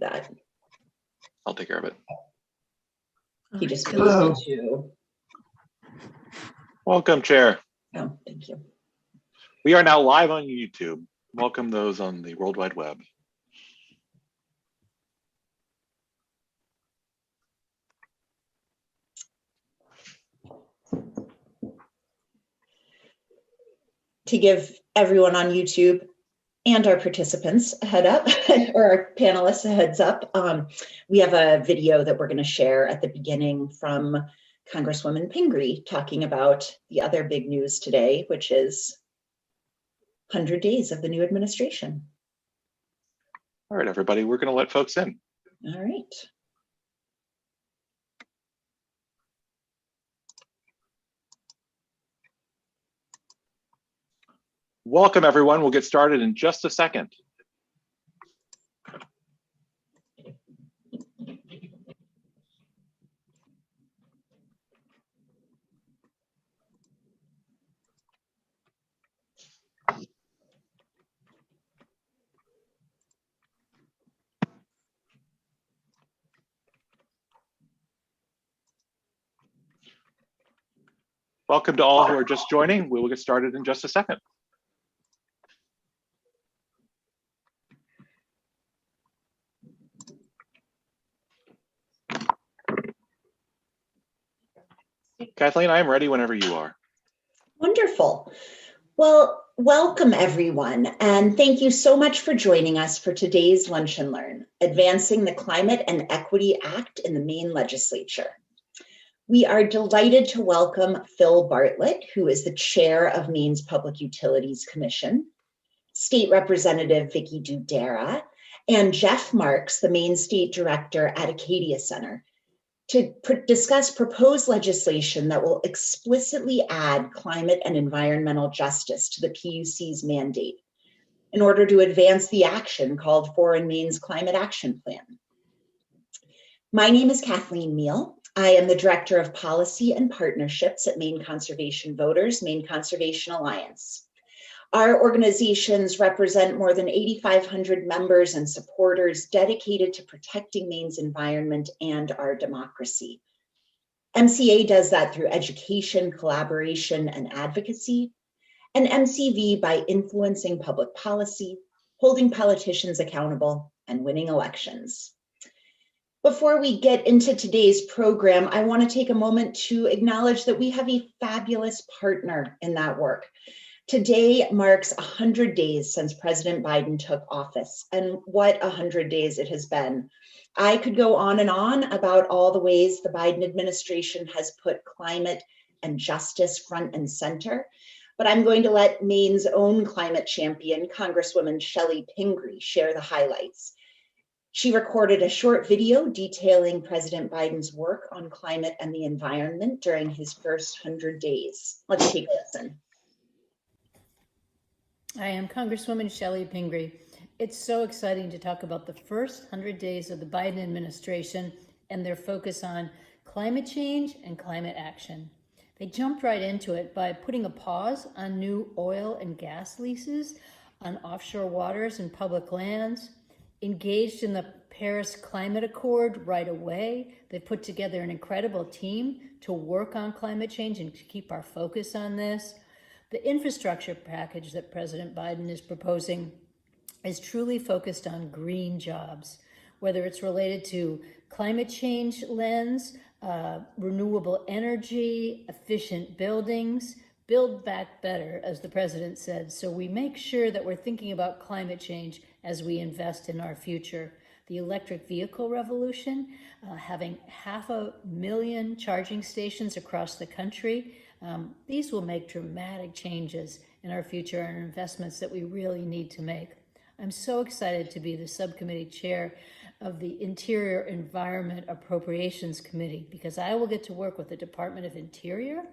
that. I'll take care of it. He just Hello. to. Welcome, Chair. Oh, thank you. We are now live on YouTube. Welcome those on the World Wide Web. To give everyone on YouTube and our participants a head up, or our panelists a heads up, we have a video that we're going to share at the beginning from Congresswoman Pingree talking about the other big news today, which is 100 days of the new administration. All right, everybody, we're going to let folks in. All right. Welcome, everyone. We'll get started in just a second. Welcome to all who are just joining. We will get started in just a second. Kathleen, I am ready whenever you are. Wonderful. Well, welcome everyone, and thank you so much for joining us for today's Lunch and Learn, Advancing the Climate and Equity Act in the Maine Legislature. We are delighted to welcome Phil Bartlett, who is the chair of Maine's Public Utilities Commission, State Representative Vicki Doudera, and Jeff Marks, the Maine State Director at Acadia Center, to discuss proposed legislation that will explicitly add climate and environmental justice to the PUC's mandate in order to advance the action called for in Maine's Climate Action Plan. My name is Kathleen Meal. I am the Director of Policy and Partnerships at Maine Conservation Voters, Maine Conservation Alliance. Our organizations represent more than 8,500 members and supporters dedicated to protecting Maine's environment and our democracy. MCA does that through education, collaboration, and advocacy, and MCV by influencing public policy, holding politicians accountable, and winning elections. Before we get into today's program, I want to take a moment to acknowledge that we have a fabulous partner in that work. Today marks 100 days since President Biden took office, and what 100 days it has been. I could go on and on about all the ways the Biden administration has put climate and justice front and center, but I'm going to let Maine's own climate champion, Congresswoman Shelley Pingree, share the highlights. She recorded a short video detailing President Biden's work on climate and the environment during his first 100 days. Let's take a listen. I am Congresswoman Shelley Pingree. It's so exciting to talk about the first 100 days of the Biden administration and their focus on climate change and climate action. They jumped right into it by putting a pause on new oil and gas leases on offshore waters and public lands, engaged in the Paris Climate Accord right away. They put together an incredible team to work on climate change and to keep our focus on this. The infrastructure package that President Biden is proposing is truly focused on green jobs, whether it's related to climate change lens, renewable energy, efficient buildings, build back better, as the president said. So we make sure that we're thinking about climate change as we invest in our future. The electric vehicle revolution, having 500,000 charging stations across the country. These will make dramatic changes in our future and investments that we really need to make. I'm so excited to be the subcommittee chair of the Interior Environment Appropriations Committee because I will get to work with the Department of Interior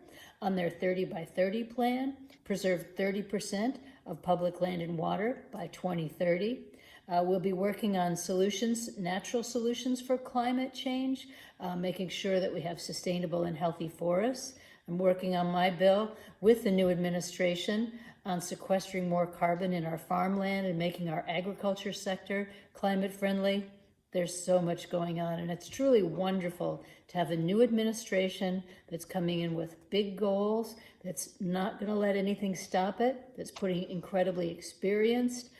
on their 30 by 30 plan, preserve 30% of public land and water by 2030. We'll be working on solutions, natural solutions for climate change, making sure that we have sustainable and healthy forests. I'm working on my bill with the new administration on sequestering more carbon in our farmland and making our agriculture sector climate friendly. There's so much going on, and it's truly wonderful to have a new administration that's coming in with big goals, that's not going to let anything stop it, that's putting incredibly experienced,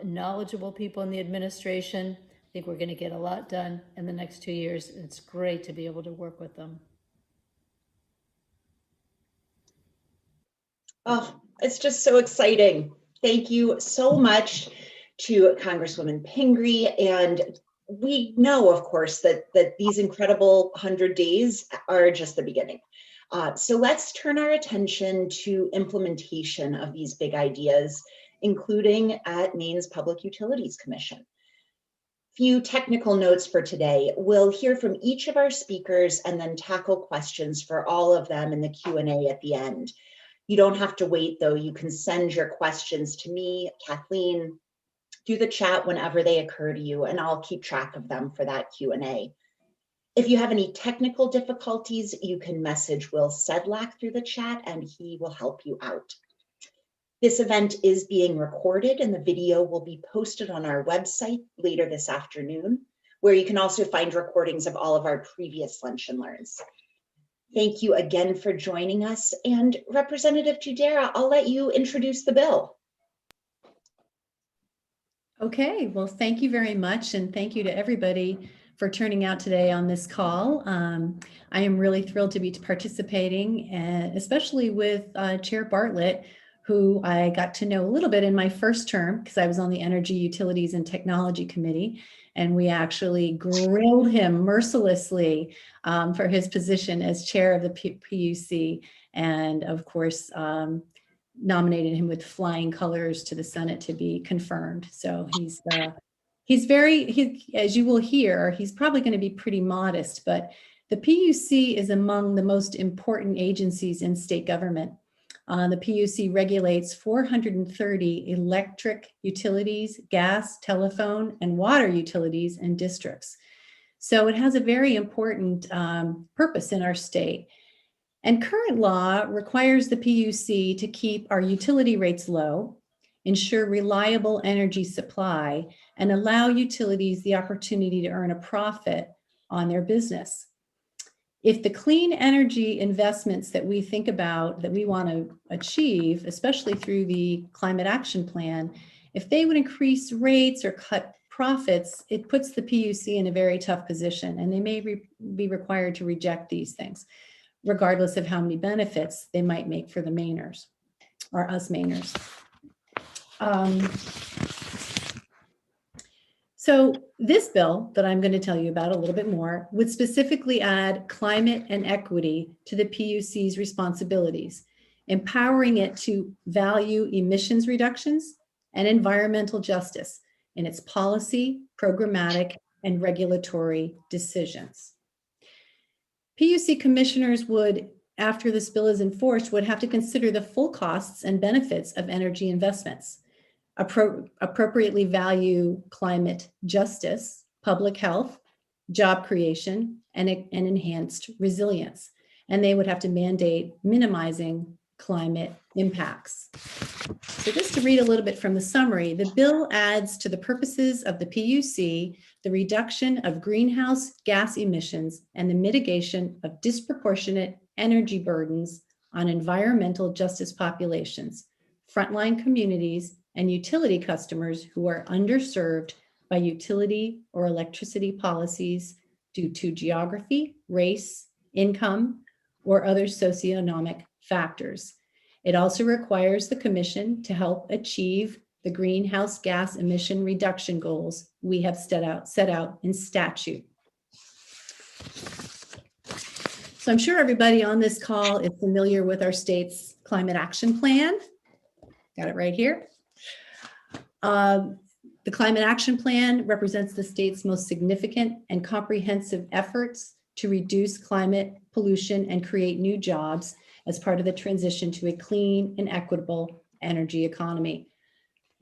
knowledgeable people in the administration. I think we're going to get a lot done in the next 2 years. And it's great to be able to work with them. Oh, it's just so exciting. Thank you so much to Congresswoman Pingree. And we know, of course, that these incredible 100 days are just the beginning. So let's turn our attention to implementation of these big ideas, including at Maine's Public Utilities Commission. Few technical notes for today. We'll hear from each of our speakers and then tackle questions for all of them in the Q&A at the end. You don't have to wait, though. You can send your questions to me, Kathleen, through the chat whenever they occur to you, and I'll keep track of them for that Q&A. If you have any technical difficulties, you can message Will Sedlak through the chat and he will help you out. This event is being recorded and the video will be posted on our website later this afternoon, where you can also find recordings of all of our previous Lunch and Learns. Thank you again for joining us. And Representative Doudera, I'll let you introduce the bill. Okay, well, thank you very much. And thank you to everybody for turning out today on this call. I am really thrilled to be participating, especially with Chair Bartlett, who I got to know a little bit in my first term because I was on the Energy, Utilities, and Technology Committee. And we actually grilled him mercilessly for his position as chair of the PUC. And of course, nominated him with flying colors to the Senate to be confirmed. So he's very, as you will hear, he's probably going to be pretty modest, but the PUC is among the most important agencies in state government. The PUC regulates 430 electric utilities, gas, telephone, and water utilities and districts. So it has a very important purpose in our state. And current law requires the PUC to keep our utility rates low, ensure reliable energy supply, and allow utilities the opportunity to earn a profit on their business. If the clean energy investments that we think about, that we want to achieve, especially through the Climate Action Plan, if they would increase rates or cut profits, it puts the PUC in a very tough position, and they may be required to reject these things, regardless of how many benefits they might make for the Mainers, or us Mainers. So this bill that I'm going to tell you about a little bit more would specifically add climate and equity to the PUC's responsibilities, empowering it to value emissions reductions and environmental justice in its policy, programmatic, and regulatory decisions. PUC commissioners would, after this bill is enforced, would have to consider the full costs and benefits of energy investments, appropriately value climate justice, public health, job creation, and enhanced resilience. And they would have to mandate minimizing climate impacts. So just to read a little bit from the summary, the bill adds to the purposes of the PUC the reduction of greenhouse gas emissions and the mitigation of disproportionate energy burdens on environmental justice populations, frontline communities, and utility customers who are underserved by utility or electricity policies due to geography, race, income, or other socioeconomic factors. It also requires the Commission to help achieve the greenhouse gas emission reduction goals we have set out in statute. So I'm sure everybody on this call is familiar with our state's climate action plan. Got it right here. The Climate Action Plan represents the state's most significant and comprehensive efforts to reduce climate pollution and create new jobs as part of the transition to a clean and equitable energy economy,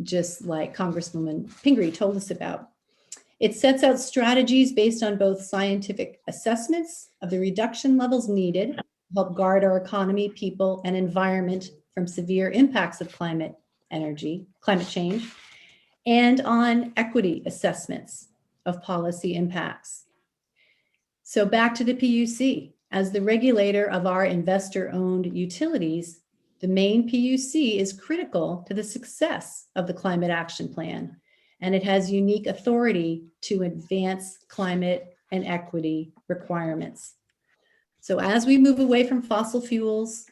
just like Congresswoman Pingree told us about. It sets out strategies based on both scientific assessments of the reduction levels needed to help guard our economy, people, and environment from severe impacts of climate change, and on equity assessments of policy impacts. So back to the PUC. As the regulator of our investor-owned utilities, the Maine PUC is critical to the success of the Climate Action Plan, and it has unique authority to advance climate and equity requirements. So as we move away from fossil fuels,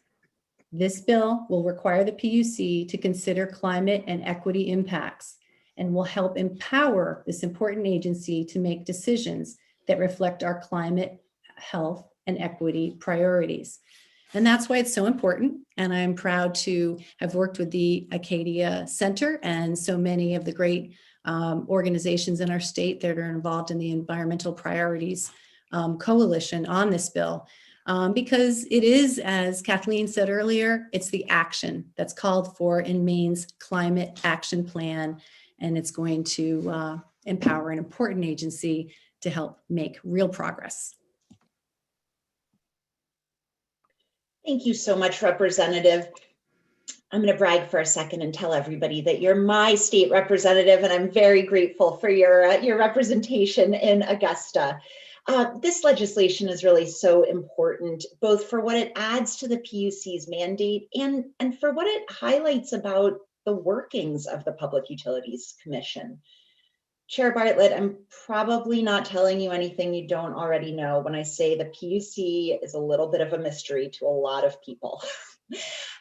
this bill will require the PUC to consider climate and equity impacts and will help empower this important agency to make decisions that reflect our climate, health, and equity priorities. And that's why it's so important. And I'm proud to have worked with the Acadia Center and so many of the great organizations in our state that are involved in the Environmental Priorities Coalition on this bill. Because it is, as Kathleen said earlier, it's the action that's called for in Maine's Climate Action Plan, and it's going to empower an important agency to help make real progress. Thank you so much, Representative. I'm going to brag for a second and tell everybody that you're my state representative, and I'm very grateful for your representation in Augusta. This legislation is really so important, both for what it adds to the PUC's mandate and for what it highlights about the workings of the Public Utilities Commission. Chair Bartlett, I'm probably not telling you anything you don't already know when I say the PUC is a little bit of a mystery to a lot of people.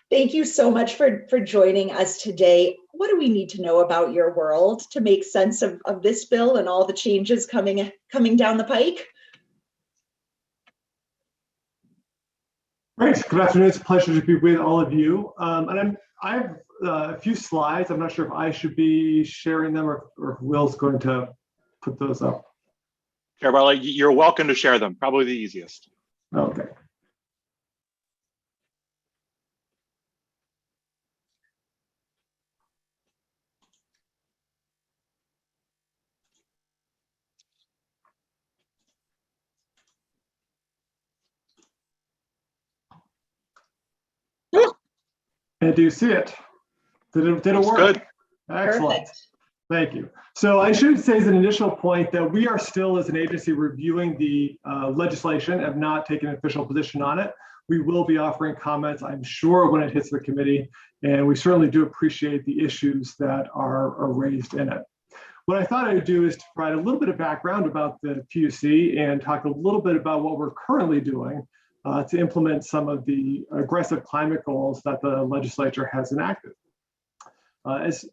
Thank you so much for joining us today. What do we need to know about your world to make sense of this bill and all the changes coming down the pike? Great. Good afternoon. It's a pleasure to be with all of you. And I have a few slides. I'm not sure if I should be sharing them or if Will's going to put those up. Chair Bartlett, you're welcome to share them. Probably the easiest. Okay. And do you see it? Did it work? Good. Excellent. Perfect. Thank you. So I should say as an initial point that we are still, as an agency, reviewing the legislation, have not taken an official position on it. We will be offering comments, I'm sure, when it hits the committee, and we certainly do appreciate the issues that are raised in it. What I thought I would do is to provide a little bit of background about the PUC and talk a little bit about what we're currently doing to implement some of the aggressive climate goals that the legislature has enacted. As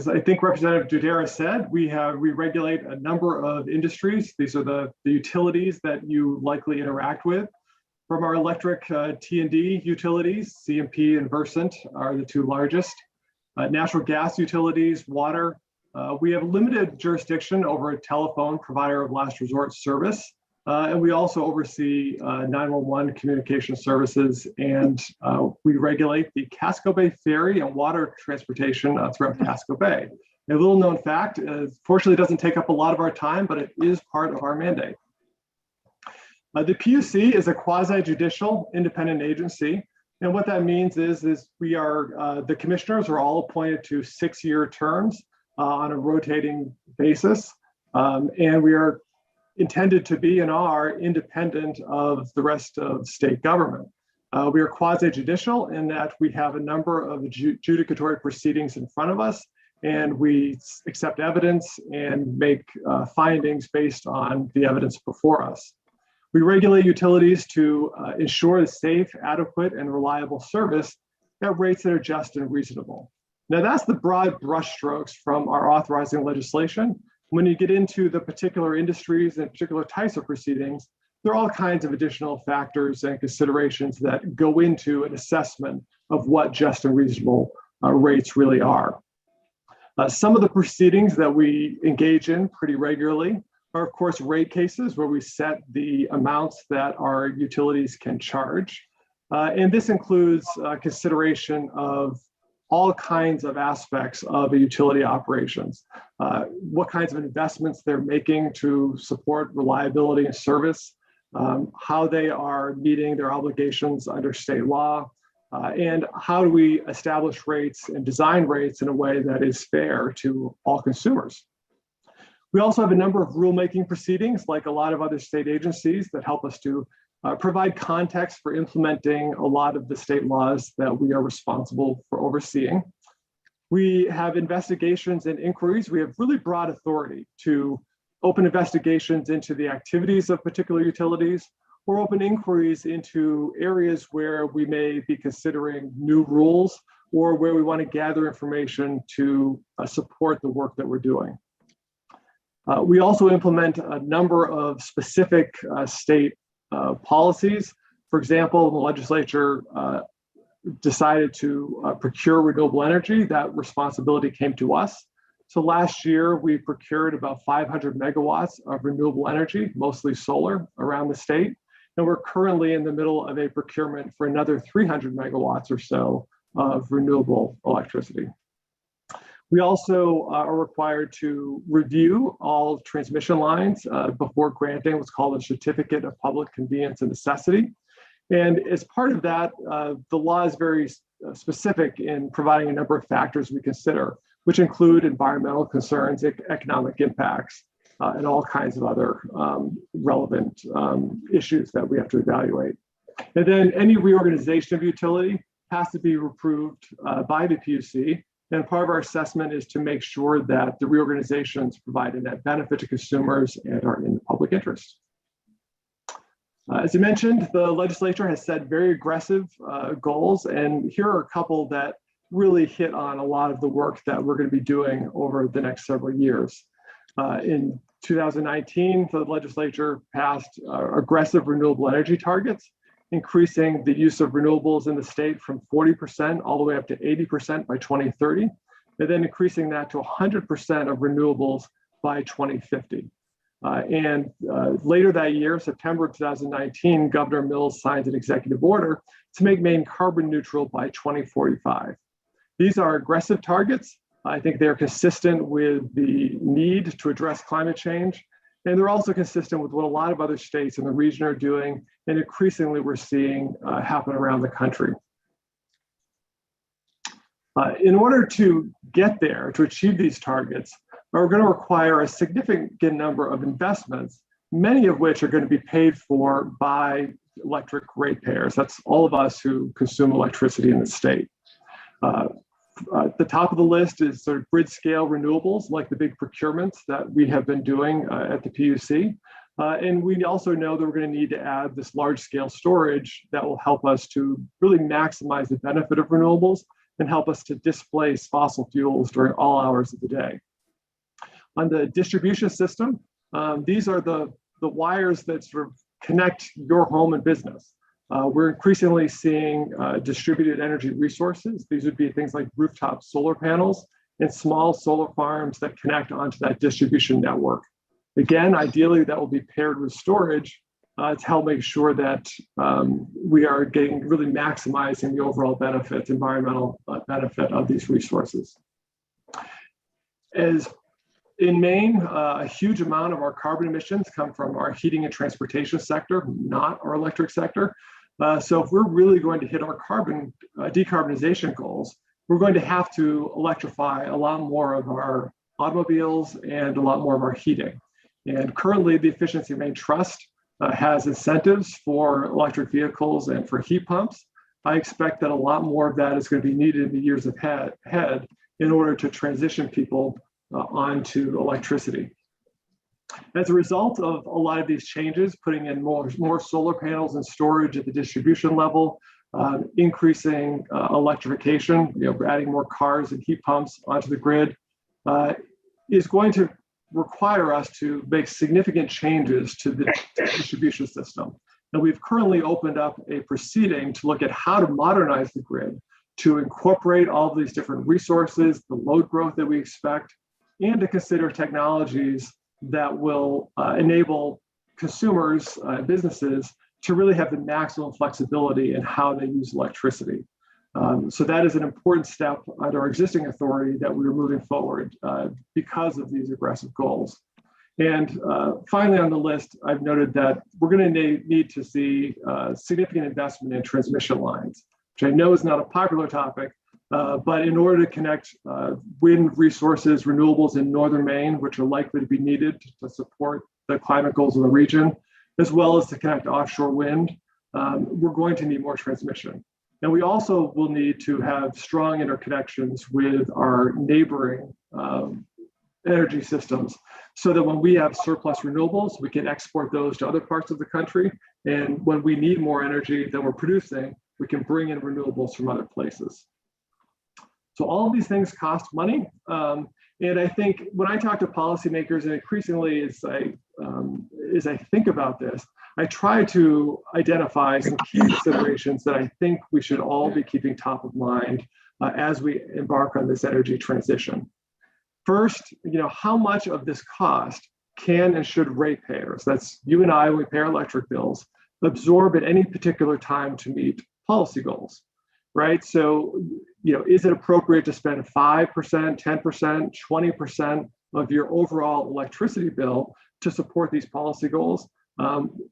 I think Representative Doudera said, we regulate a number of industries. These are the utilities that you likely interact with. From our electric T&D utilities, CMP and Versant are the two largest. Natural gas utilities, water. We have limited jurisdiction over a telephone provider of last resort service. And we also oversee 911 communication services, and we regulate the Casco Bay ferry and water transportation throughout Casco Bay. A little known fact, fortunately it doesn't take up a lot of our time, but it is part of our mandate. The PUC is a quasi-judicial independent agency, and what that means is we are, the commissioners are all appointed to 6-year terms on a rotating basis, and we are intended to be and are independent of the rest of state government. We are quasi-judicial in that we have a number of adjudicatory proceedings in front of us, and we accept evidence and make findings based on the evidence before us. We regulate utilities to ensure the safe, adequate, and reliable service at rates that are just and reasonable. Now that's the broad brushstrokes from our authorizing legislation. When you get into the particular industries and particular types of proceedings, there are all kinds of additional factors and considerations that go into an assessment of what just and reasonable rates really are. Some of the proceedings that we engage in pretty regularly are, of course, rate cases where we set the amounts that our utilities can charge. And this includes consideration of all kinds of aspects of a utility operations, what kinds of investments they're making to support reliability and service, how they are meeting their obligations under state law, and how do we establish rates and design rates in a way that is fair to all consumers. We also have a number of rulemaking proceedings, like a lot of other state agencies, that help us to provide context for implementing a lot of the state laws that we are responsible for overseeing. We have investigations and inquiries. We have really broad authority to open investigations into the activities of particular utilities, or open inquiries into areas where we may be considering new rules, or where we want to gather information to support the work that we're doing. We also implement a number of specific state policies. For example, the legislature decided to procure renewable energy. That responsibility came to us. So last year, we procured about 500 megawatts of renewable energy, mostly solar, around the state. And we're currently in the middle of a procurement for another 300 megawatts or so of renewable electricity. We also are required to review all transmission lines before granting what's called a certificate of public convenience and necessity. And as part of that, the law is very specific in providing a number of factors we consider, which include environmental concerns, economic impacts, and all kinds of other relevant issues that we have to evaluate. And then any reorganization of utility has to be approved by the PUC. And part of our assessment is to make sure that the reorganizations provide a net benefit to consumers and are in the public interest. As you mentioned, the legislature has set very aggressive goals, and here are a couple that really hit on a lot of the work that we're going to be doing over the next several years. In 2019, the legislature passed aggressive renewable energy targets, increasing the use of renewables in the state from 40% all the way up to 80% by 2030, and then increasing that to 100% of renewables by 2050. Later that year, September 2019, Governor Mills signed an executive order to make Maine carbon neutral by 2045. These are aggressive targets. I think they're consistent with the need to address climate change. And they're also consistent with what a lot of other states in the region are doing, and increasingly we're seeing happen around the country. In order to get there, to achieve these targets, we're going to require a significant number of investments, many of which are going to be paid for by electric ratepayers. That's all of us who consume electricity in the state. At the top of the list is sort of grid scale renewables, like the big procurements that we have been doing at the PUC. And we also know that we're going to need to add this large scale storage that will help us to really maximize the benefit of renewables and help us to displace fossil fuels during all hours of the day. On the distribution system, these are the wires that sort of connect your home and business. We're increasingly seeing distributed energy resources. These would be things like rooftop solar panels and small solar farms that connect onto that distribution network. Again, ideally, that will be paired with storage to help make sure that we are really maximizing the overall benefit, environmental benefit of these resources. As in Maine, a huge amount of our carbon emissions come from our heating and transportation sector, not our electric sector. So if we're really going to hit our carbon decarbonization goals, we're going to have to electrify a lot more of our automobiles and a lot more of our heating. And currently, the Efficiency Maine Trust has incentives for electric vehicles and for heat pumps. I expect that a lot more of that is going to be needed in the years ahead in order to transition people onto electricity. As a result of a lot of these changes, putting in more solar panels and storage at the distribution level, increasing electrification, adding more cars and heat pumps onto the grid, is going to require us to make significant changes to the distribution system. And we've currently opened up a proceeding to look at how to modernize the grid to incorporate all of these different resources, the load growth that we expect, and to consider technologies that will enable consumers, businesses, to really have the maximum flexibility in how they use electricity. So that is an important step under our existing authority that we are moving forward because of these aggressive goals. And finally on the list, I've noted that we're going to need to see significant investment in transmission lines, which I know is not a popular topic, But in order to connect wind resources, renewables in northern Maine, which are likely to be needed to support the climate goals of the region, as well as to connect offshore wind, we're going to need more transmission. And we also will need to have strong interconnections with our neighboring energy systems so that when we have surplus renewables, we can export those to other parts of the country. And when we need more energy than we're producing, we can bring in renewables from other places. So all of these things cost money. And I think when I talk to policymakers, and increasingly as I think about this, I try to identify some key considerations that I think we should all be keeping top of mind as we embark on this energy transition. First, how much of this cost can and should ratepayers, that's you and I, when we pay our electric bills, absorb at any particular time to meet policy goals, right? So, is it appropriate to spend 5%, 10%, 20% of your overall electricity bill to support these policy goals?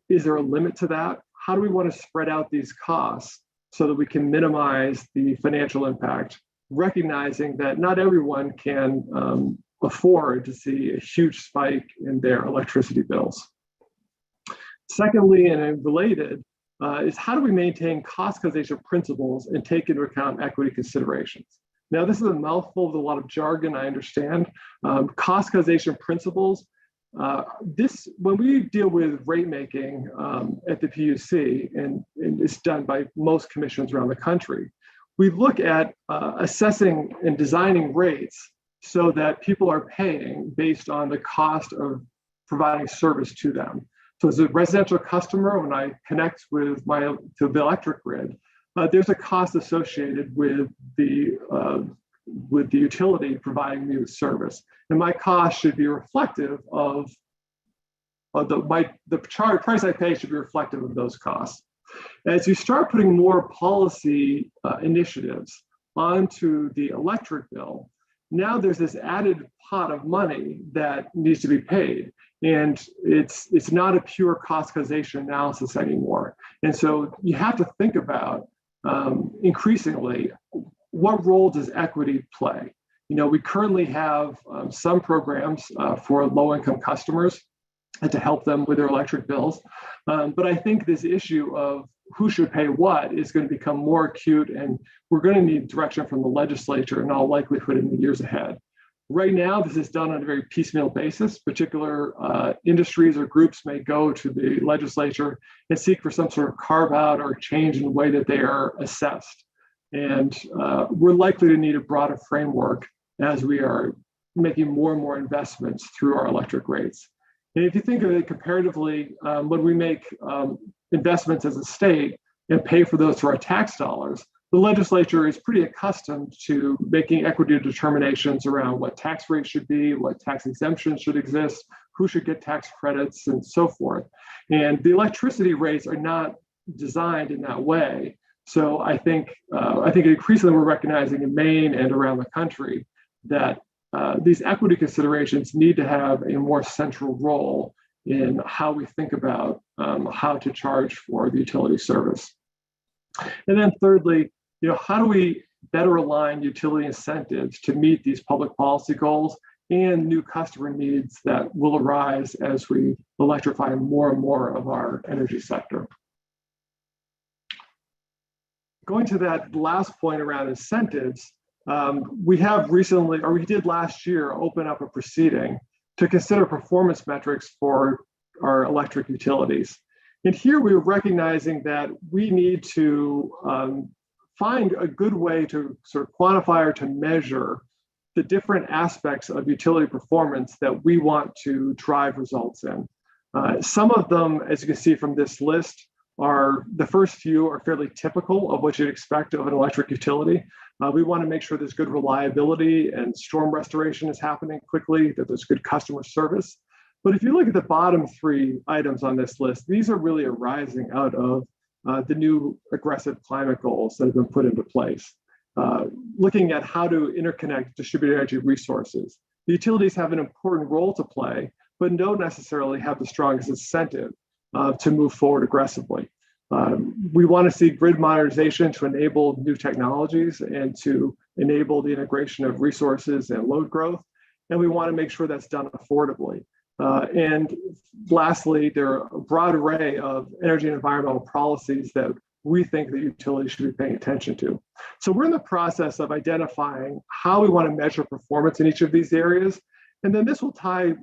Is there a limit to that? How do we want to spread out these costs so that we can minimize the financial impact, recognizing that not everyone can afford to see a huge spike in their electricity bills? Secondly, and related, is how do we maintain cost causation principles and take into account equity considerations? Now, this is a mouthful with a lot of jargon, I understand. Cost causation principles, when we deal with rate making at the PUC, and it's done by most commissions around the country, we look at assessing and designing rates so that people are paying based on the cost of providing service to them. So as a residential customer, when I connect with to the electric grid, there's a cost associated with the utility providing me with service, and my cost should be reflective of the price I pay should be reflective of those costs. As you start putting more policy initiatives onto the electric bill, now there's this added pot of money that needs to be paid. And it's not a pure cost causation analysis anymore. And so you have to think about increasingly, what role does equity play? We currently have some programs for low-income customers and to help them with their electric bills. But I think this issue of who should pay what is going to become more acute, and we're going to need direction from the legislature in all likelihood in the years ahead. Right now, this is done on a very piecemeal basis. Particular industries or groups may go to the legislature and seek for some sort of carve out or change in the way that they are assessed. And we're likely to need a broader framework as we are making more and more investments through our electric rates. And if you think of it comparatively, when we make investments as a state and pay for those through our tax dollars, the legislature is pretty accustomed to making equity determinations around what tax rates should be, what tax exemptions should exist, who should get tax credits, and so forth. And the electricity rates are not designed in that way. So I think increasingly we're recognizing in Maine and around the country that these equity considerations need to have a more central role in how we think about how to charge for the utility service. And then thirdly, how do we better align utility incentives to meet these public policy goals and new customer needs that will arise as we electrify more and more of our energy sector? Going to that last point around incentives, we have recently, or we did last year, open up a proceeding to consider performance metrics for our electric utilities. And here we were recognizing that we need to find a good way to sort of quantify or to measure the different aspects of utility performance that we want to drive results in. Some of them, as you can see from this list, the first few are fairly typical of what you'd expect of an electric utility. We want to make sure there's good reliability and storm restoration is happening quickly, that there's good customer service. But if you look at the bottom three items on this list, these are really arising out of the new aggressive climate goals that have been put into place. Looking at how to interconnect distributed energy resources. The utilities have an important role to play, but don't necessarily have the strongest incentive to move forward aggressively. We want to see grid modernization to enable new technologies and to enable the integration of resources and load growth. And we want to make sure that's done affordably. And lastly, there are a broad array of energy and environmental policies that we think that utilities should be paying attention to. So we're in the process of identifying how we want to measure performance in each of these areas. And then this will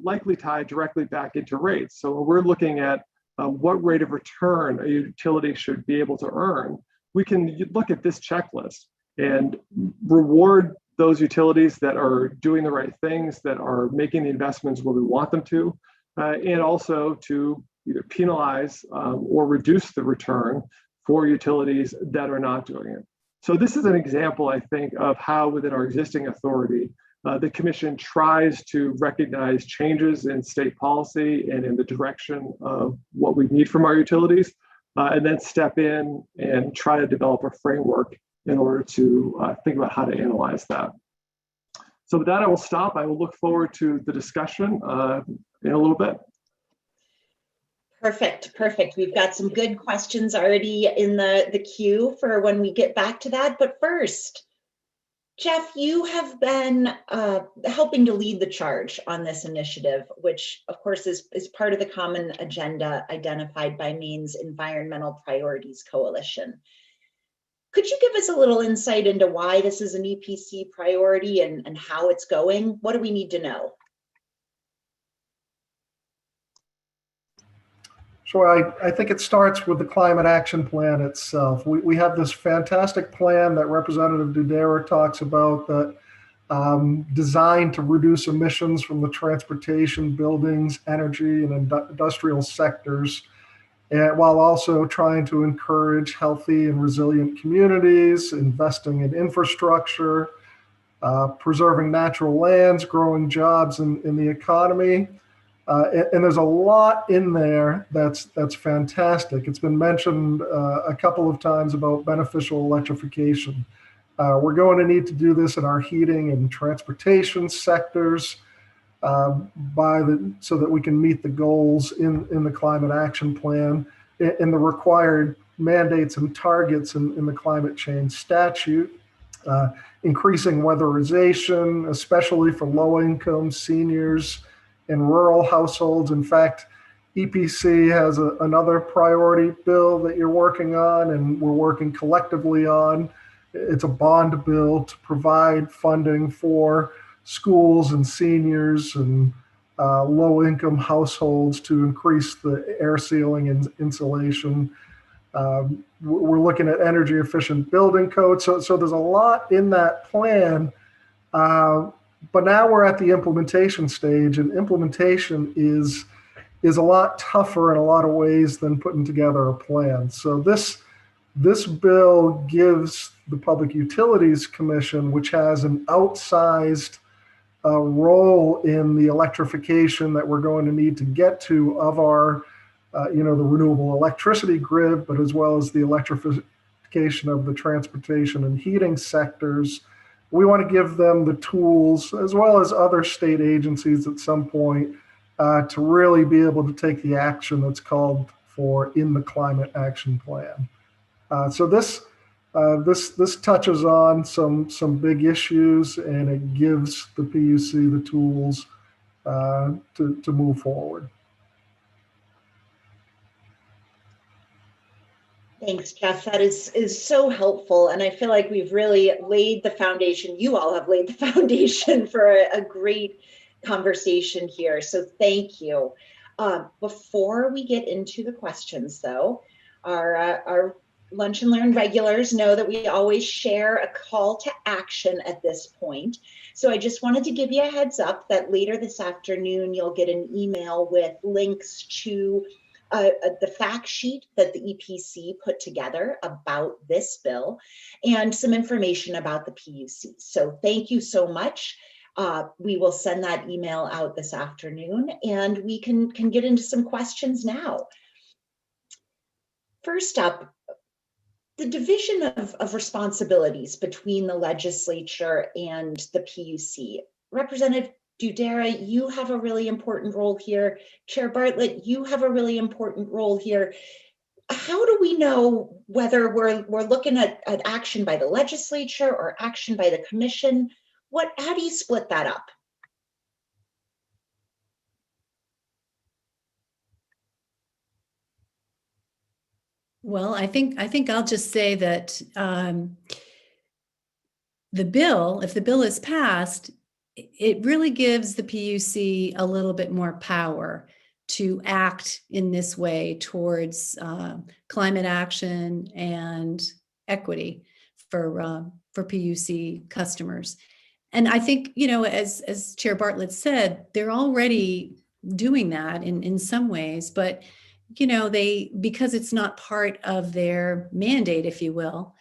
likely tie directly back into rates. So when we're looking at what rate of return a utility should be able to earn, we can look at this checklist and reward those utilities that are doing the right things, that are making the investments where we want them to, and also to either penalize or reduce the return for utilities that are not doing it. So this is an example, I think, of how within our existing authority, the Commission tries to recognize changes in state policy and in the direction of what we need from our utilities, and then step in and try to develop a framework in order to think about how to analyze that. So with that, I will stop. I will look forward to the discussion in a little bit. Perfect, perfect. We've got some good questions already in the queue for when we get back to that. But first, Jeff, you have been helping to lead the charge on this initiative, which of course is part of the common agenda identified by Maine's Environmental Priorities Coalition. Could you give us a little insight into why this is an EPC priority and how it's going? What do we need to know? Sure, I think it starts with the climate action plan itself. We have this fantastic plan that Representative Doudera talks about that designed to reduce emissions from the transportation, buildings, energy, and industrial sectors, and while also trying to encourage healthy and resilient communities, investing in infrastructure, preserving natural lands, growing jobs in the economy. And there's a lot in there that's fantastic. It's been mentioned a couple of times about beneficial electrification. We're going to need to do this in our heating and transportation sectors so that we can meet the goals in the climate action plan and the required mandates and targets in the climate change statute. Increasing weatherization, especially for low-income seniors and rural households. In fact, EPC has another priority bill that you're working on and we're working collectively on. It's a bond bill to provide funding for schools and seniors and low-income households to increase the air sealing and insulation. We're looking at energy efficient building codes. So there's a lot in that plan. But now we're at the implementation stage, and implementation is a lot tougher in a lot of ways than putting together a plan. So this bill gives the Public Utilities Commission, which has an outsized role in the electrification that we're going to need to get to of our, the renewable electricity grid, but as well as the electrification of the transportation and heating sectors. We want to give them the tools, as well as other state agencies at some point, to really be able to take the action that's called for in the climate action plan. So this touches on some big issues, and it gives the PUC the tools to move forward. Thanks, Jeff. That is so helpful. And I feel like we've really laid the foundation. You all have laid the foundation for a great conversation here. So thank you. Before we get into the questions, though, our Lunch and Learn regulars know that we always share a call to action at this point. So I just wanted to give you a heads up that later this afternoon, you'll get an email with links to the fact sheet that the EPC put together about this bill and some information about the PUC. So thank you so much. We will send that email out this afternoon, and we can get into some questions now. First up, the division of responsibilities between the legislature and the PUC. Representative Doudera, you have a really important role here. Chair Bartlett, you have a really important role here. how do we know whether we're looking at action by the legislature or action by the commission? How do you split that up? Well, I think I'll just say that the bill, if the bill is passed, it really gives the PUC a little bit more power to act in this way towards climate action and equity for PUC customers. And I think, you know, as Chair Bartlett said, they're already doing that in some ways, but you know, because it's not part of their mandate, if you will,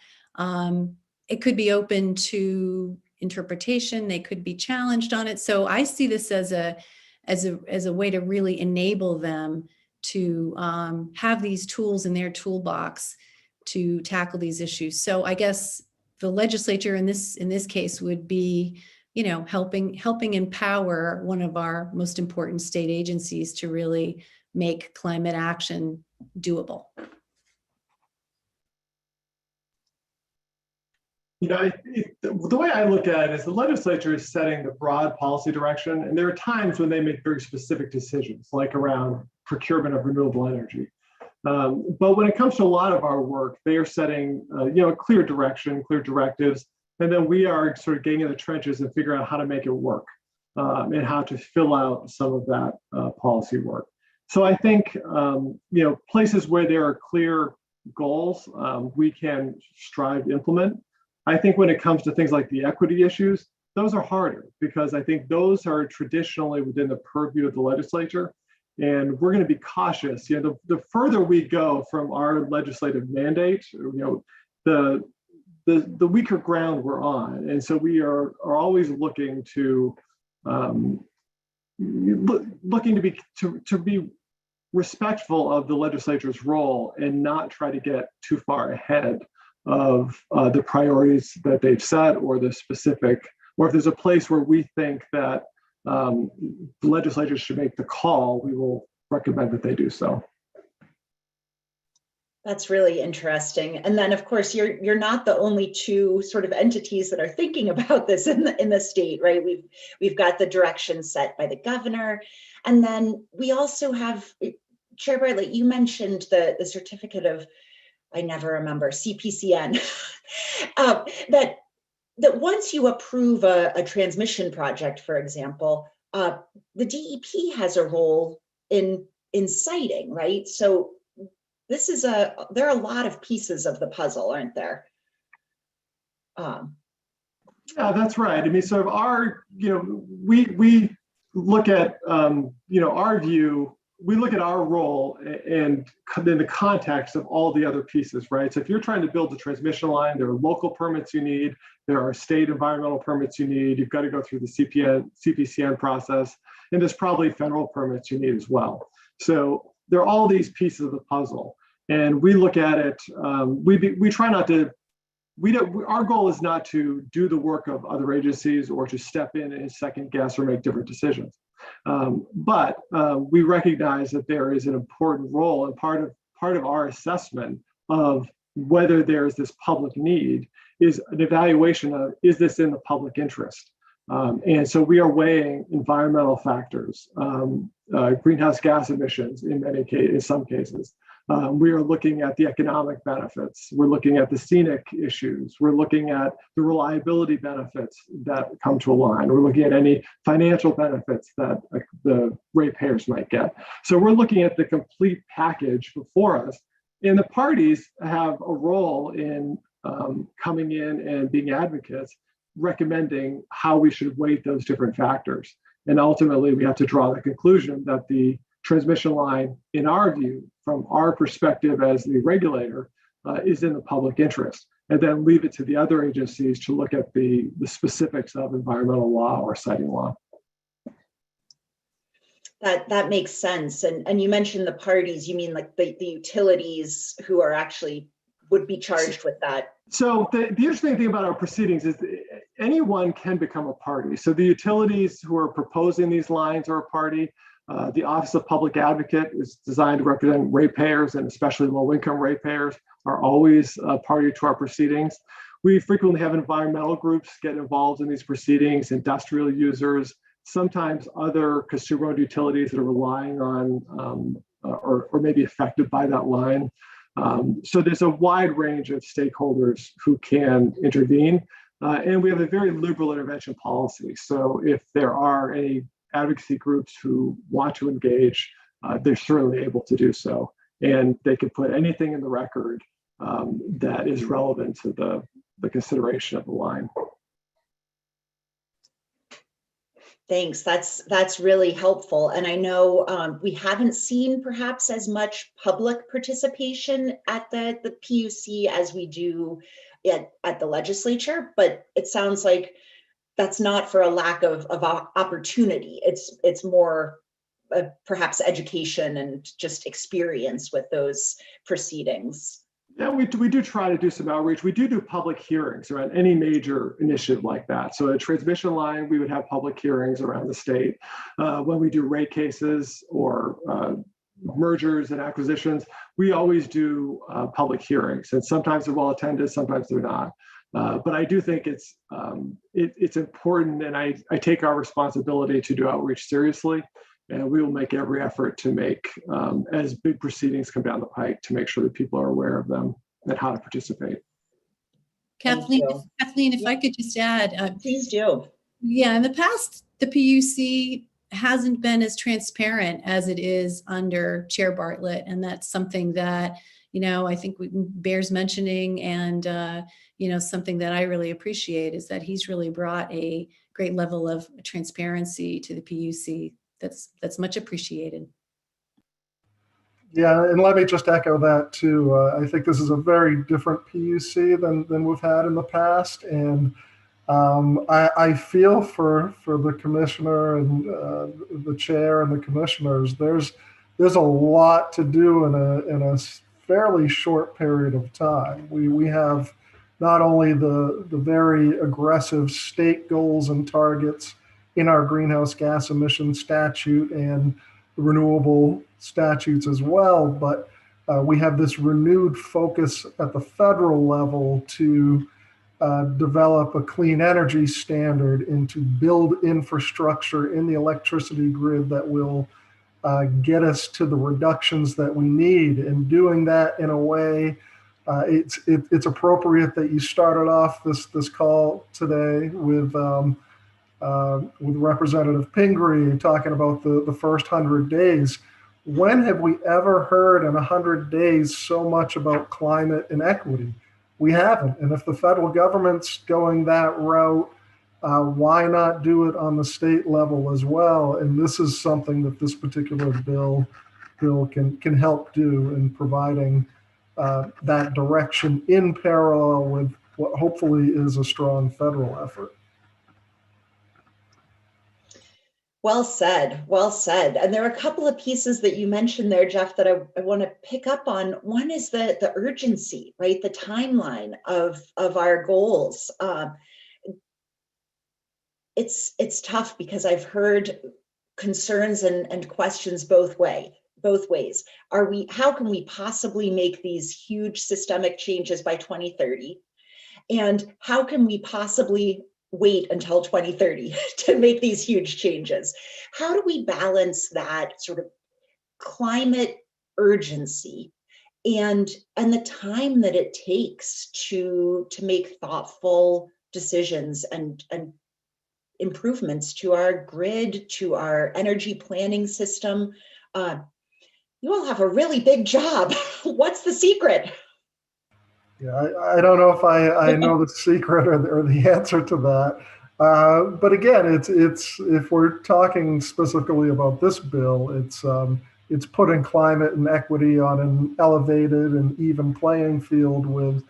it could be open to interpretation. They could be challenged on it. So I see this as a way to really enable them to have these tools in their toolbox to tackle these issues. So I guess the legislature in this case would be, you know, helping empower one of our most important state agencies to really make climate action doable. You know, the way I look at it is the legislature is setting the broad policy direction, and there are times when they make very specific decisions, like around procurement of renewable energy. But when it comes to a lot of our work, they are setting, you know, clear direction, clear directives, and then we are sort of getting in the trenches and figuring out how to make it work and how to fill out some of that policy work. So I think, you know, places where there are clear goals, we can strive to implement. I think when it comes to things like the equity issues, those are harder because I think those are traditionally within the purview of the legislature. And we're going to be cautious. You know, the further we go from our legislative mandate, you know, the weaker ground we're on. And so we are always looking to be respectful of the legislature's role and not try to get too far ahead of the priorities that they've set or the specific, or if there's a place where we think that the legislature should make the call, we will recommend that they do so. That's really interesting. And then, of course, you're not the only two sort of entities that are thinking about this in the state, right? We've got the direction set by the governor, and then we also have, Chair Bartlett, you mentioned the certificate of, I never remember, CPCN, that once you approve a transmission project, for example, the DEP has a role in siting, right? So this is there are a lot of pieces of the puzzle, aren't there? Yeah, that's right. I mean, sort of our, you know, we look at, you know, our view, we look at our role and in the context of all the other pieces, right? So if you're trying to build a transmission line, there are local permits you need, there are state environmental permits you need, you've got to go through the CPCN process, and there's probably federal permits you need as well. So there are all these pieces of the puzzle. And we look at it, we try not to, our goal is not to do the work of other agencies or to step in and second guess or make different decisions. But we recognize that there is an important role, and part of our assessment of whether there is this public need is an evaluation of, is this in the public interest? And so we are weighing environmental factors, greenhouse gas emissions in some cases. We are looking at the economic benefits. We're looking at the scenic issues. We're looking at the reliability benefits that come to a line. We're looking at any financial benefits that the ratepayers might get. So we're looking at the complete package before us. And the parties have a role in coming in and being advocates, recommending how we should weight those different factors. And ultimately, we have to draw the conclusion that the transmission line, in our view, from our perspective as the regulator, is in the public interest, and then leave it to the other agencies to look at the specifics of environmental law or siting law. That makes sense. And you mentioned the parties, you mean like the utilities who are actually would be charged with that. So the interesting thing about our proceedings is anyone can become a party. So the utilities who are proposing these lines are a party. The Office of Public Advocate is designed to represent ratepayers, and especially low-income ratepayers are always a party to our proceedings. We frequently have environmental groups get involved in these proceedings, industrial users, sometimes other consumer-owned utilities that are relying on or maybe affected by that line. So there's a wide range of stakeholders who can intervene. And we have a very liberal intervention policy. So if there are any advocacy groups who want to engage, they're certainly able to do so. And they can put anything in the record that is relevant to the consideration of the line. Thanks. That's really helpful. And I know we haven't seen perhaps as much public participation at the PUC as we do at the legislature, but it sounds like that's not for a lack of opportunity. It's more perhaps education and just experience with those proceedings. Yeah, we do try to do some outreach. We do public hearings around any major initiative like that. So a transmission line, we would have public hearings around the state. When we do rate cases or mergers and acquisitions, we always do public hearings. And sometimes they're well attended, sometimes they're not. But I do think it's important, and I take our responsibility to do outreach seriously. And we will make every effort to make, as big proceedings come down the pike, to make sure that people are aware of them and how to participate. Kathleen, if I could just add. Please do. Yeah, in the past, the PUC hasn't been as transparent as it is under Chair Bartlett. And that's something that, I think bears mentioning, and, something that I really appreciate is that he's really brought a great level of transparency to the PUC. That's much appreciated. Yeah, and let me just echo that too. I think this is a very different PUC than we've had in the past, and I feel for the commissioner and the chair and the commissioners. There's a lot to do in a fairly short period of time. We have not only the very aggressive state goals and targets in our greenhouse gas emission statute and the renewable statutes as well, but we have this renewed focus at the federal level to develop a clean energy standard and to build infrastructure in the electricity grid that will get us to the reductions that we need. And doing that in a way, it's appropriate that you started off this call today with Representative Pingree talking about the first 100 days. When have we ever heard in 100 days so much about climate and equity? We haven't. And if the federal government's going that route, why not do it on the state level as well? And this is something that this particular bill can help do in providing that direction in parallel with what hopefully is a strong federal effort. Well said, well said. And there are a couple of pieces that you mentioned there, Jeff, that I want to pick up on. One is the urgency, right? The timeline of our goals. It's tough because I've heard concerns and questions both ways. How can we possibly make these huge systemic changes by 2030? And how can we possibly wait until 2030 to make these huge changes? How do we balance that sort of climate urgency and the time that it takes to make thoughtful decisions and improvements to our grid, to our energy planning system? You all have a really big job. What's the secret? Yeah, I don't know if I know the secret or the answer to that. But again, it's if we're talking specifically about this bill, it's putting climate and equity on an elevated and even playing field with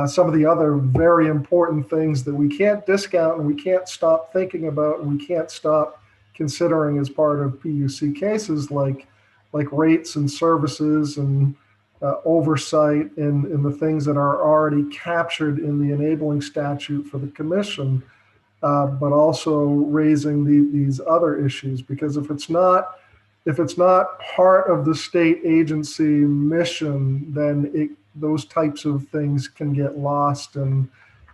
some of the other very important things that we can't discount and we can't stop thinking about and we can't stop considering as part of PUC cases like rates and services and oversight and the things that are already captured in the enabling statute for the commission, but also raising these other issues. Because if it's not if it's not part of the state agency mission, then those types of things can get lost in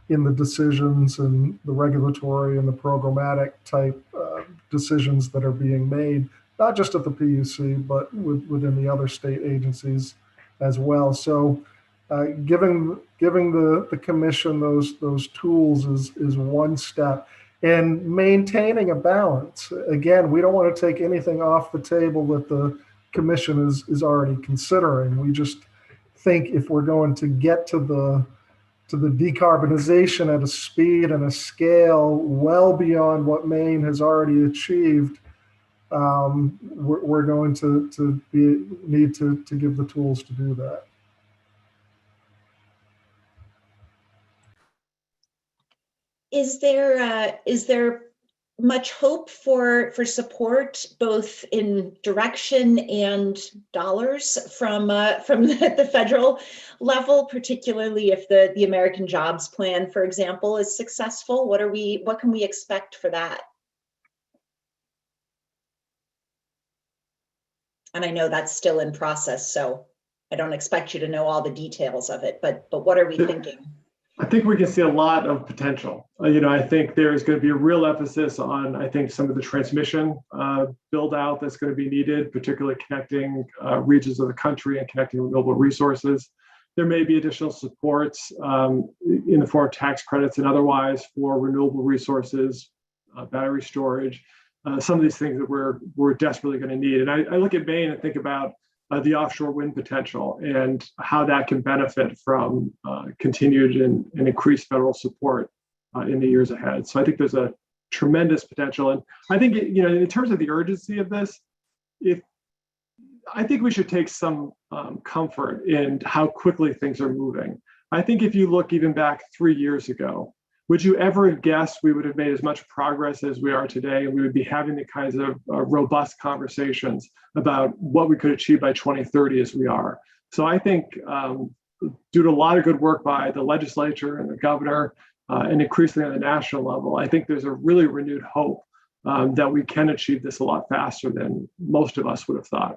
the decisions and the regulatory and the programmatic type decisions that are being made, not just at the PUC, but within the other state agencies as well. So giving the commission those tools is one step. And maintaining a balance. Again, we don't want to take anything off the table that the commission is already considering. We just think if we're going to get to the decarbonization at a speed and a scale well beyond what Maine has already achieved, we're going to need to give the tools to do that. Is there much hope for support, both in direction and dollars from the federal level, particularly if the American Jobs Plan, for example, is successful? What can we expect for that? And I know that's still in process, so I don't expect you to know all the details of it, but what are we thinking? I think we can see a lot of potential. I think there's going to be a real emphasis on, I think, some of the transmission build out that's going to be needed, particularly connecting regions of the country and connecting renewable resources. There may be additional supports in the form of tax credits and otherwise for renewable resources, battery storage, some of these things that we're desperately going to need. And I look at Maine and think about the offshore wind potential and how that can benefit from continued and increased federal support in the years ahead. So I think there's a tremendous potential. And I think, in terms of the urgency of this, I think we should take some comfort in how quickly things are moving. I think if you look even back 3 years ago, would you ever have guessed we would have made as much progress as we are today, and we would be having the kinds of robust conversations about what we could achieve by 2030 as we are? So I think due to a lot of good work by the legislature and the governor, and increasingly on the national level, I think there's a really renewed hope that we can achieve this a lot faster than most of us would have thought.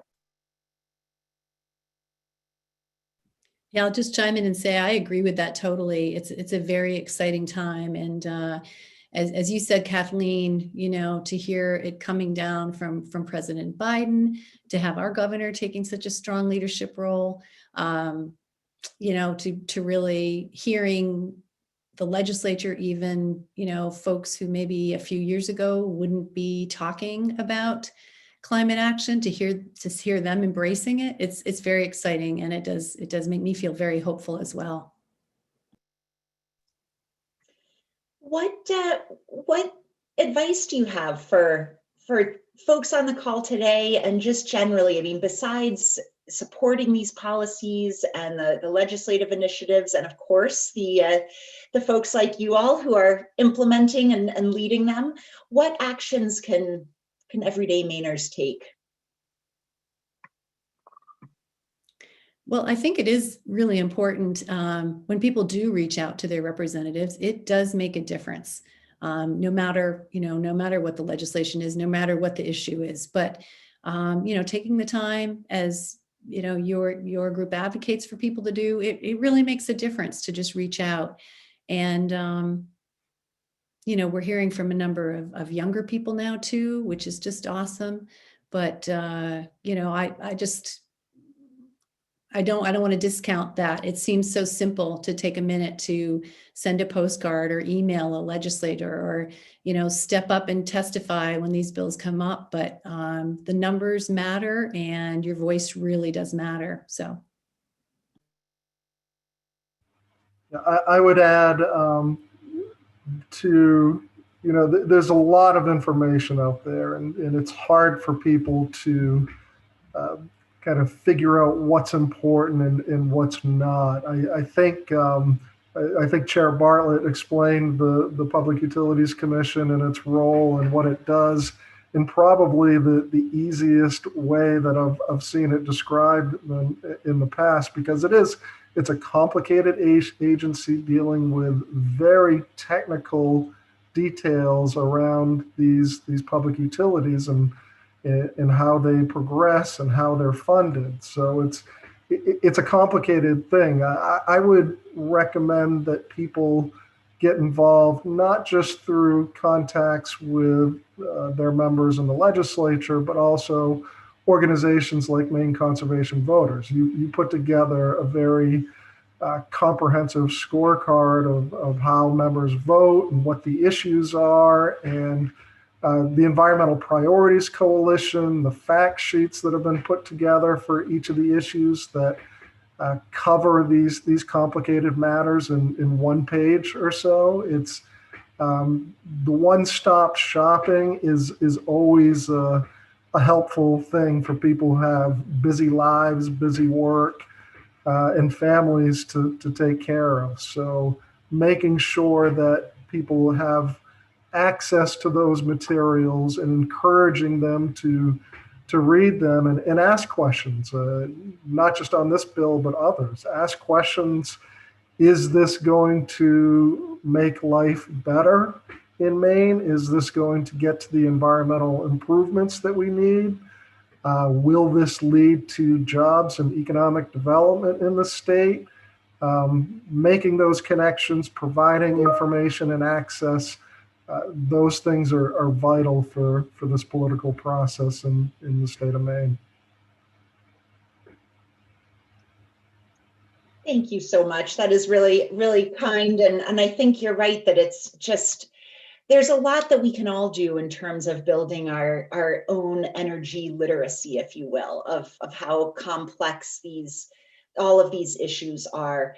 Yeah, I'll just chime in and say I agree with that totally. It's a very exciting time, and as you said, Kathleen, to hear it coming down from President Biden, to have our governor taking such a strong leadership role, to really hearing the legislature, even folks who maybe a few years ago wouldn't be talking about climate action, to hear them embracing it, it's very exciting, and it does make me feel very hopeful as well. What advice do you have for folks on the call today, and just generally? I mean, besides supporting these policies and the legislative initiatives, and of course the folks like you all who are implementing and leading them, what actions can everyday Mainers take? Well, I think it is really important when people do reach out to their representatives. It does make a difference, no matter what the legislation is, no matter what the issue is. But taking the time, as your group advocates for people to do, it really makes a difference to just reach out. And we're hearing from a number of younger people now too, which is just awesome. But I don't want to discount that. It seems so simple to take a minute to send a postcard or email a legislator, or step up and testify when these bills come up. But the numbers matter, and your voice really does matter. So I would add there's a lot of information out there, and it's hard for people to kind of figure out what's important and what's not. I think Chair Bartlett explained the Public Utilities Commission and its role and what it does in probably the easiest way that I've seen it described in the past, because it's a complicated agency dealing with very technical details around these public utilities. And in how they progress and how they're funded. So it's a complicated thing. I would recommend that people get involved, not just through contacts with their members in the legislature, but also organizations like Maine Conservation Voters. You put together a very comprehensive scorecard of how members vote and what the issues are, and the Environmental Priorities Coalition, the fact sheets that have been put together for each of the issues that cover these complicated matters in one page or so. It's the one-stop shopping is always a helpful thing for people who have busy lives, busy work, and families to take care of. So making sure that people have access to those materials and encouraging them to read them and ask questions, not just on this bill, but others. Ask questions. Is this going to make life better in Maine? Is this going to get to the environmental improvements that we need? Will this lead to jobs and economic development in the state? Making those connections, providing information and access, those things are vital for this political process in the state of Maine. Thank you so much. That is really, really kind. And I think you're right that it's just, there's a lot that we can all do in terms of building our own energy literacy, if you will, of how complex all of these issues are.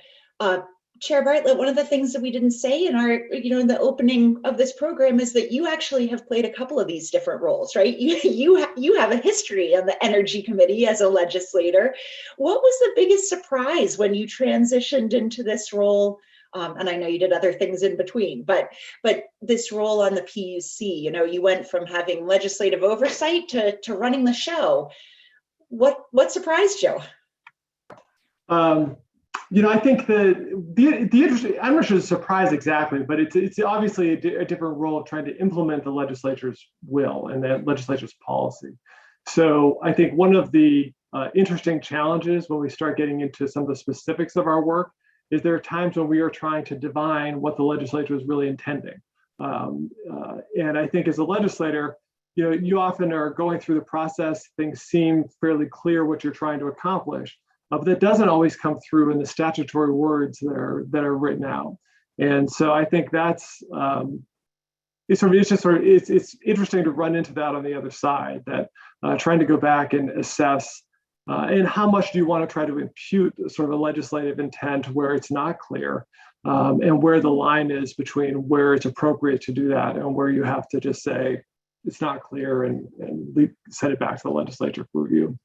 Chair Bartlett, one of the things that we didn't say in in the opening of this program is that you actually have played a couple of these different roles, right? You have a history on the Energy Committee as a legislator. What was the biggest surprise when you transitioned into this role? And I know you did other things in between, but this role on the PUC, you went from having legislative oversight to running the show. What surprised you? I think the interesting, I'm not sure it's a surprise exactly, but it's obviously a different role of trying to implement the legislature's will and the legislature's policy. So I think one of the interesting challenges when we start getting into some of the specifics of our work is there are times when we are trying to divine what the legislature is really intending. And I think as a legislator, you often are going through the process, things seem fairly clear what you're trying to accomplish. But that doesn't always come through in the statutory words that are written out, and so I think that's it's interesting to run into that on the other side. That trying to go back and assess and how much do you want to try to impute sort of a legislative intent where it's not clear, and where the line is between where it's appropriate to do that and where you have to just say it's not clear and send it back to the legislature for review.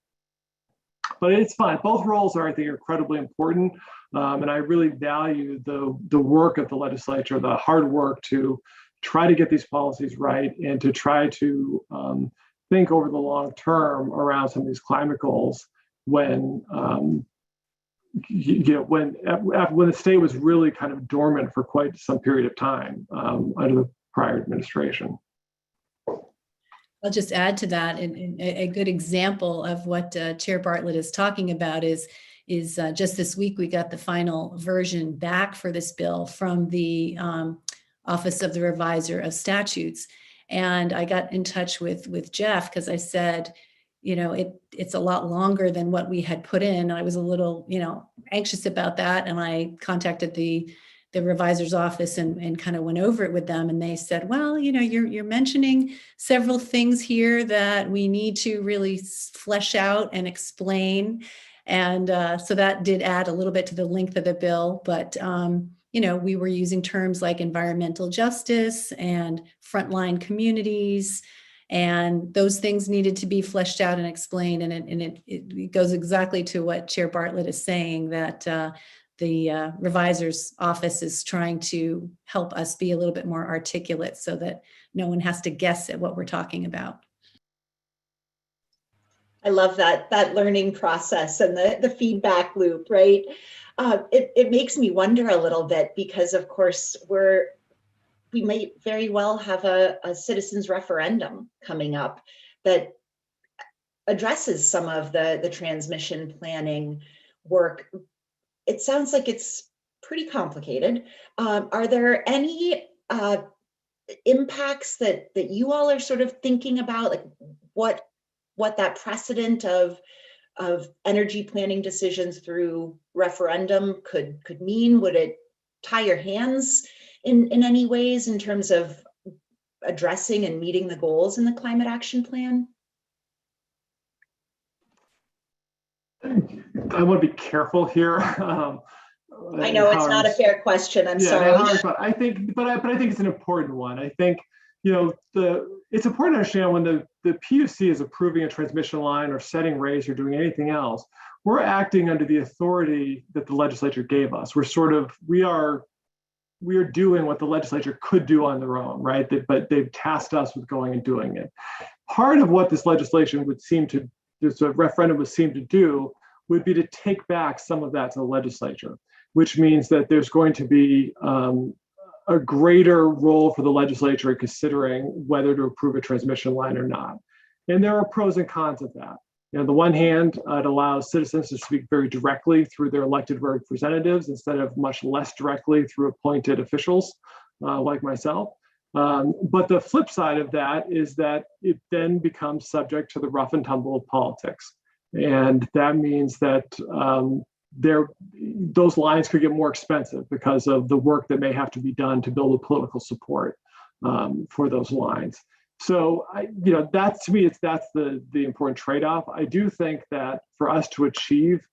But it's fine. Both roles are, I think, incredibly important. And I really value the work of the legislature, the hard work to try to get these policies right and to try to think over the long term around some of these climate goals when when the state was really kind of dormant for quite some period of time under the prior administration. I'll just add to that, and a good example of what Chair Bartlett is talking about is just this week we got the final version back for this bill from the Office of the Reviser of Statutes, and I got in touch with Jeff because I said, it's a lot longer than what we had put in. I was a little anxious about that, and I contacted the revisor's office and kind of went over it with them, and they said, well, you're mentioning several things here that we need to really flesh out and explain, and so that did add a little bit to the length of the bill. But we were using terms like environmental justice and frontline communities, and those things needed to be fleshed out and explained, and it goes exactly to what Chair Bartlett is saying, that the revisor's office is trying to help us be a little bit more articulate so that no one has to guess at what we're talking about. I love that learning process and the feedback loop, right? It makes me wonder a little bit because, of course, we might very well have a citizens referendum coming up that addresses some of the transmission planning work. It sounds like it's pretty complicated. Are there any impacts that you all are sort of thinking about, like what that precedent of energy planning decisions through referendum could mean? Would it tie your hands in any ways in terms of addressing and meeting the goals in the climate action plan? I want to be careful here. I know it's not a fair question. I'm sorry. I think, but I think it's an important one. I think, it's important to understand when the PUC is approving a transmission line or setting rates or doing anything else, we're acting under the authority that the legislature gave us. We are doing what the legislature could do on their own, right? But they've tasked us with going and doing it. Part of what this legislation this referendum would seem to do would be to take back some of that to the legislature, which means that there's going to be a greater role for the legislature in considering whether to approve a transmission line or not. And there are pros and cons of that. On the one hand, it allows citizens to speak very directly through their elected representatives instead of much less directly through appointed officials like myself. But the flip side of that is that it then becomes subject to the rough and tumble of politics. And that means that those lines could get more expensive because of the work that may have to be done to build a political support for those lines. So, that to me, that's the important trade-off. I do think that for us to achieve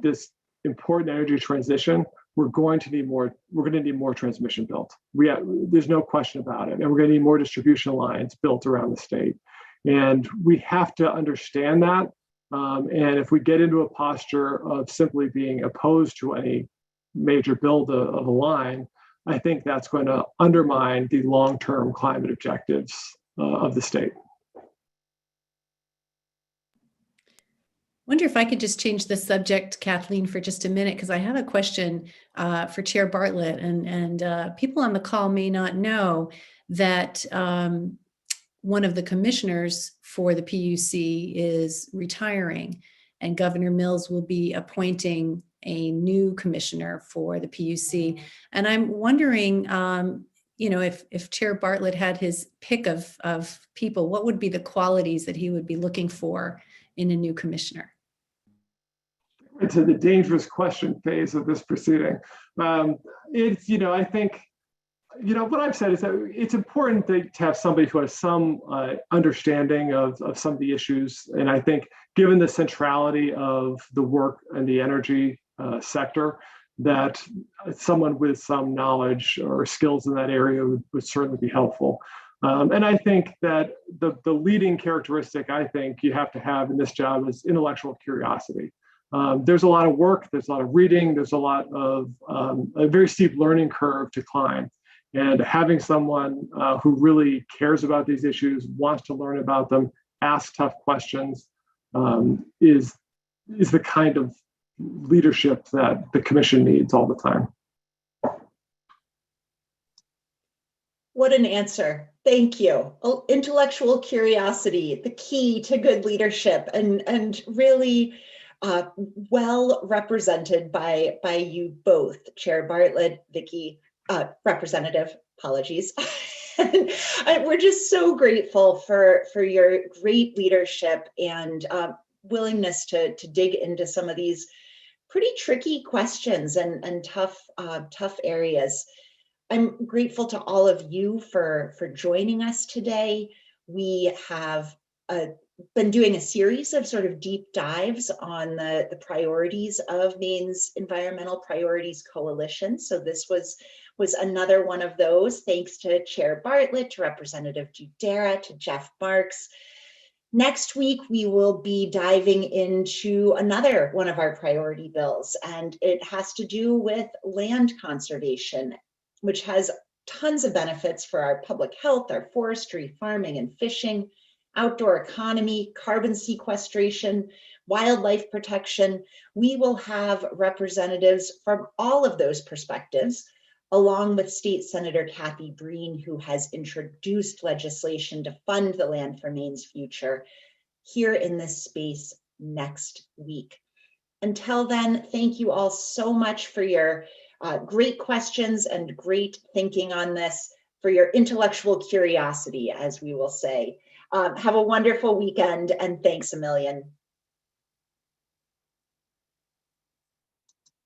this important energy transition, we're going to need more transmission built. There's no question about it, and we're going to need more distribution lines built around the state. And we have to understand that. And if we get into a posture of simply being opposed to any major build of a line, I think that's going to undermine the long-term climate objectives of the state. Wonder if I could just change the subject, Kathleen, for just a minute, because I have a question for Chair Bartlett, and people on the call may not know that one of the commissioners for the PUC is retiring, and Governor Mills will be appointing a new commissioner for the PUC. And I'm wondering, if Chair Bartlett had his pick of people, what would be the qualities that he would be looking for in a new commissioner? To the dangerous question phase of this proceeding. I think, what I've said is that it's important to have somebody who has some understanding of some of the issues. And I think given the centrality of the work and the energy sector, that someone with some knowledge or skills in that area would certainly be helpful. And I think that the leading characteristic I think you have to have in this job is intellectual curiosity. There's a lot of work, there's a lot of reading, there's a lot of a very steep learning curve to climb. And having someone who really cares about these issues, wants to learn about them, ask tough questions, is the kind of leadership that the commission needs all the time. What an answer. Thank you. Intellectual curiosity, the key to good leadership, and really well represented by you both, Chair Bartlett, Vicki, Representative, apologies. We're just so grateful for your great leadership and willingness to dig into some of these pretty tricky questions and tough areas. I'm grateful to all of you for joining us today. We have been doing a series of sort of deep dives on the priorities of Maine's Environmental Priorities Coalition. So this was another one of those. Thanks to Chair Bartlett, to Representative Doudera, to Jeff Marks. Next week, we will be diving into another one of our priority bills, and it has to do with land conservation, which has tons of benefits for our public health, our forestry, farming and fishing, outdoor economy, carbon sequestration, wildlife protection. We will have representatives from all of those perspectives, along with State Senator Kathy Breen, who has introduced legislation to fund the Land for Maine's Future. here in this space next week. Until then, thank you all so much for your great questions and great thinking on this, for your intellectual curiosity, as we will say. Have a wonderful weekend, and thanks a million.